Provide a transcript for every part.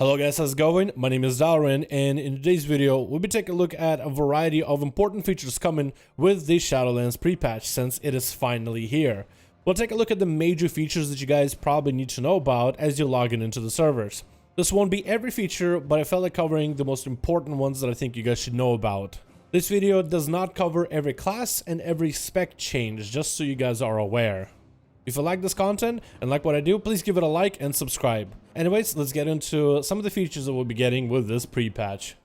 Hello guys, how's it going? My name is Dalaran, and in today's video, we'll be taking a look at a variety of important features coming with the Shadowlands pre-patch since it is finally here. We'll take a look at the major features that you guys probably need to know about as you log into the servers. This won't be every feature, but I felt like covering the most important ones that I think you guys should know about. This video does not cover every class and every spec change, just so you guys are aware. If you like this content and like what I do, please give it a like and subscribe. Anyways, let's get into some of the features that we'll be getting with this pre-patch.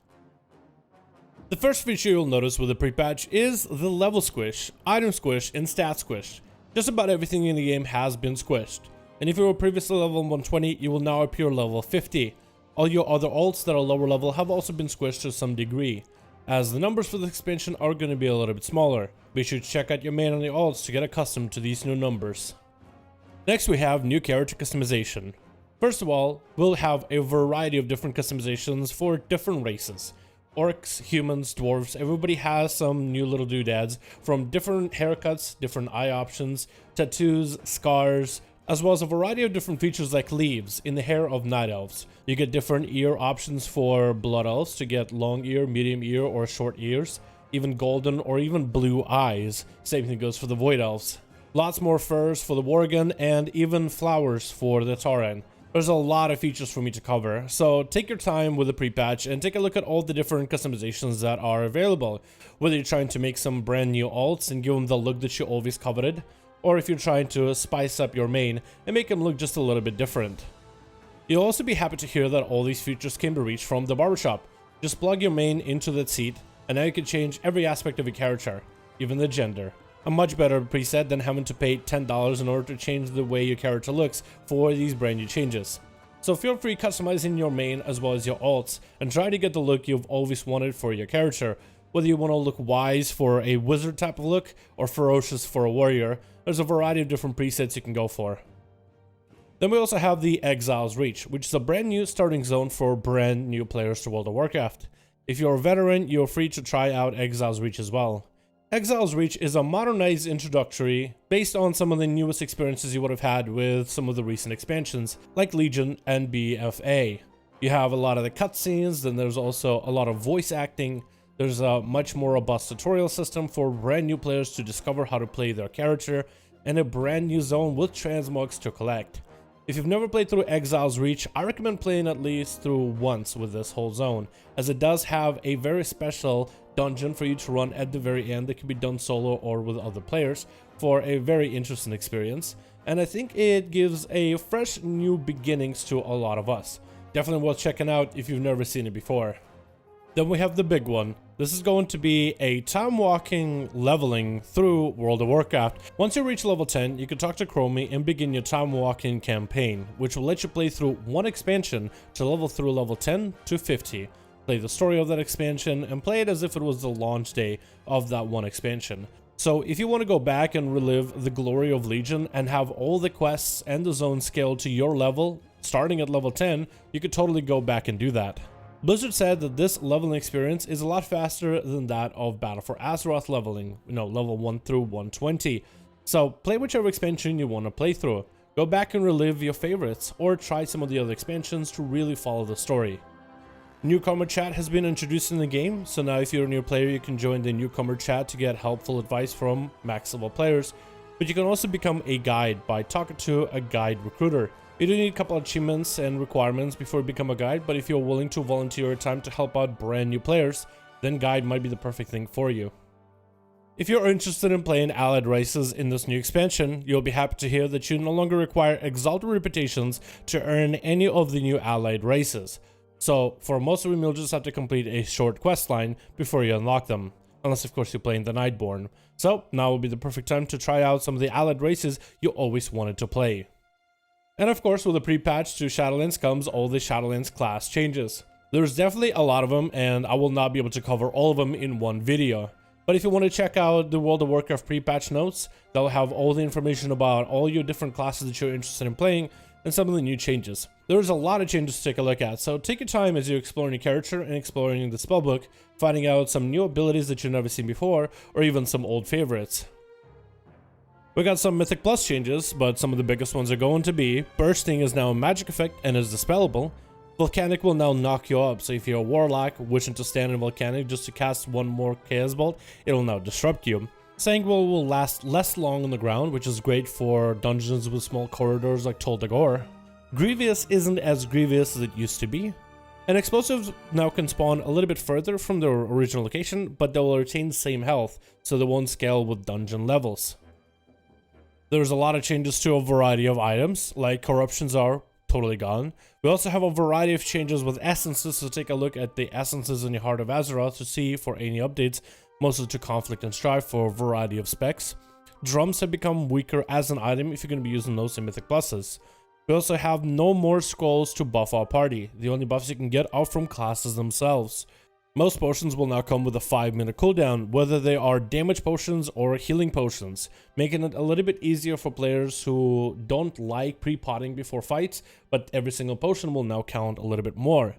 The first feature you'll notice with the pre-patch is the level squish, item squish, and stat squish. Just about everything in the game has been squished. And if you were previously level 120, you will now appear level 50. All your other alts that are lower level have also been squished to some degree, as the numbers for the expansion are going to be a little bit smaller. Be sure to check out your main on the alts to get accustomed to these new numbers. Next, we have new character customization. First of all, we'll have a variety of different customizations for different races. Orcs, humans, dwarves, everybody has some new little doodads, from different haircuts, different eye options, tattoos, scars, as well as a variety of different features like leaves in the hair of night elves. You get different ear options for blood elves to get long ear, medium ear, or short ears, even golden or even blue eyes. Same thing goes for the void elves. Lots more furs for the worgen, and even flowers for the Dalaran. There's a lot of features for me to cover, so take your time with the pre-patch and take a look at all the different customizations that are available. Whether you're trying to make some brand new alts and give them the look that you always coveted, or if you're trying to spice up your main and make them look just a little bit different. You'll also be happy to hear that all these features can be reached from the barbershop. Just plug your main into that seat, and now you can change every aspect of your character, even the gender. A much better preset than having to pay $10 in order to change the way your character looks for these brand new changes. So feel free customizing your main as well as your alts and try to get the look you've always wanted for your character. Whether you want to look wise for a wizard type of look or ferocious for a warrior, there's a variety of different presets you can go for. Then we also have the Exiles Reach, which is a brand new starting zone for brand new players to World of Warcraft. If you're a veteran, you're free to try out Exiles Reach as well. Exiles Reach is a modernized introductory based on some of the newest experiences you would have had with some of the recent expansions, like Legion and BFA. You have a lot of the cutscenes, then there's also a lot of voice acting. There's a much more robust tutorial system for brand new players to discover how to play their character, and a brand new zone with transmogs to collect. If you've never played through Exiles Reach, I recommend playing at least through once with this whole zone, as it does have a very special dungeon for you to run at the very end that can be done solo or with other players for a very interesting experience, and I think it gives a fresh new beginnings to a lot of us. Definitely worth checking out if you've never seen it before. Then we have the big one. This is going to be a time walking leveling through World of Warcraft. Once you reach level 10, you can talk to Chromie and begin your time walking campaign, which will let you play through one expansion to level through level 10 to 50. Play the story of that expansion and play it as if it was the launch day of that one expansion. So if you want to go back and relive the glory of Legion and have all the quests and the zones scaled to your level, starting at level 10, you could totally go back and do that. Blizzard said that this leveling experience is a lot faster than that of Battle for Azeroth leveling, level 1 through 120. So play whichever expansion you want to play through. Go back and relive your favorites, or try some of the other expansions to really follow the story. Newcomer chat has been introduced in the game, so now if you're a new player, you can join the newcomer chat to get helpful advice from max level players, but you can also become a guide by talking to a guide recruiter. You do need a couple of achievements and requirements before you become a guide, but if you're willing to volunteer your time to help out brand new players, then guide might be the perfect thing for you. If you're interested in playing allied races in this new expansion, you'll be happy to hear that you no longer require exalted reputations to earn any of the new allied races. So for most of them, you'll just have to complete a short quest line before you unlock them, unless of course you're playing the Nightborn. So now will be the perfect time to try out some of the allied races you always wanted to play. And of course, with the pre-patch to Shadowlands comes all the Shadowlands class changes. There's definitely a lot of them, and I will not be able to cover all of them in one video. But if you want to check out the World of Warcraft pre-patch notes, they'll have all the information about all your different classes that you're interested in playing, and some of the new changes. There's a lot of changes to take a look at, so take your time as you're exploring your character and exploring the spellbook, finding out some new abilities that you've never seen before, or even some old favorites. We got some Mythic Plus changes, but some of the biggest ones are going to be Bursting is now a magic effect and is dispellable, Volcanic will now knock you up, so if you're a warlock wishing to stand in Volcanic just to cast one more Chaos Bolt, it will now disrupt you. Sanguine will last less long on the ground, which is great for dungeons with small corridors like Tol Dagor. Grievous isn't as grievous as it used to be. And explosives now can spawn a little bit further from their original location, but they will retain the same health, so they won't scale with dungeon levels. There's a lot of changes to a variety of items, like corruptions are totally gone. We also have a variety of changes with essences, so take a look at the essences in the Heart of Azeroth to see for any updates, mostly to Conflict and Strife for a variety of specs. Drums have become weaker as an item if you're going to be using those in Mythic Pluses. We also have no more scrolls to buff our party. The only buffs you can get are from classes themselves. Most potions will now come with a 5-minute cooldown, whether they are damage potions or healing potions, making it a little bit easier for players who don't like pre-potting before fights, but every single potion will now count a little bit more.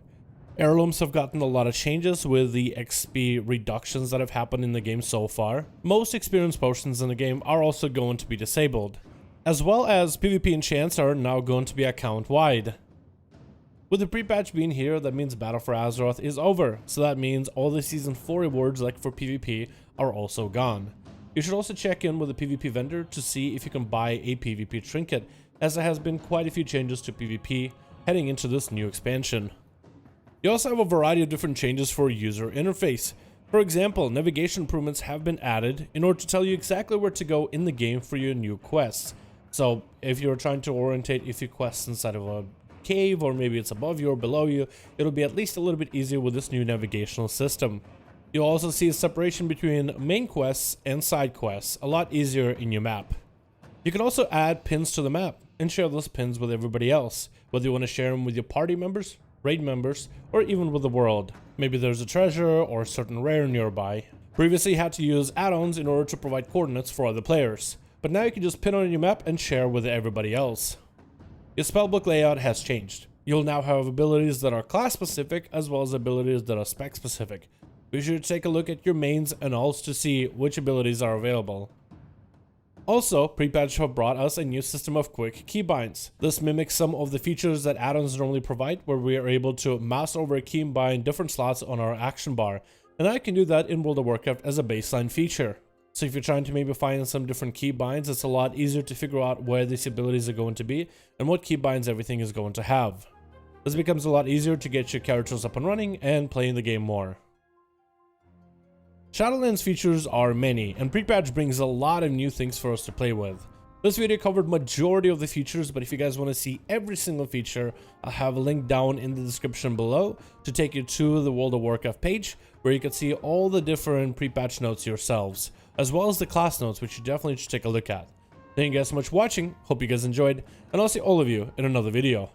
Heirlooms have gotten a lot of changes with the XP reductions that have happened in the game so far. Most experience potions in the game are also going to be disabled, as well as PvP enchants are now going to be account-wide. With the pre-patch being here, that means Battle for Azeroth is over, so that means all the Season 4 rewards like for PvP are also gone. You should also check in with a PvP vendor to see if you can buy a PvP trinket, as there has been quite a few changes to PvP heading into this new expansion. You also have a variety of different changes for user interface. For example, navigation improvements have been added in order to tell you exactly where to go in the game for your new quests. So if you're trying to orientate if your quest inside of a cave, or maybe it's above you or below you, it'll be at least a little bit easier with this new navigational system. You'll also see a separation between main quests and side quests, a lot easier in your map. You can also add pins to the map and share those pins with everybody else, whether you want to share them with your party members, raid members, or even with the world. Maybe there's a treasure or a certain rare nearby. Previously you had to use add-ons in order to provide coordinates for other players, but now you can just pin on your map and share with everybody else. Your spellbook layout has changed. You'll now have abilities that are class specific as well as abilities that are spec specific. Be sure to take a look at your mains and alts to see which abilities are available. Also, pre-patch have brought us a new system of quick keybinds. This mimics some of the features that add-ons normally provide, where we are able to mouse over a key and bind different slots on our action bar, and I can do that in World of Warcraft as a baseline feature. So if you're trying to maybe find some different keybinds, it's a lot easier to figure out where these abilities are going to be and what keybinds everything is going to have. This becomes a lot easier to get your characters up and running and playing the game more. Shadowlands features are many, and pre-patch brings a lot of new things for us to play with. This video covered majority of the features, but if you guys want to see every single feature, I'll have a link down in the description below to take you to the World of Warcraft page, where you can see all the different pre-patch notes yourselves, as well as the class notes, which you definitely should take a look at. Thank you guys so much for watching, hope you guys enjoyed, and I'll see all of you in another video.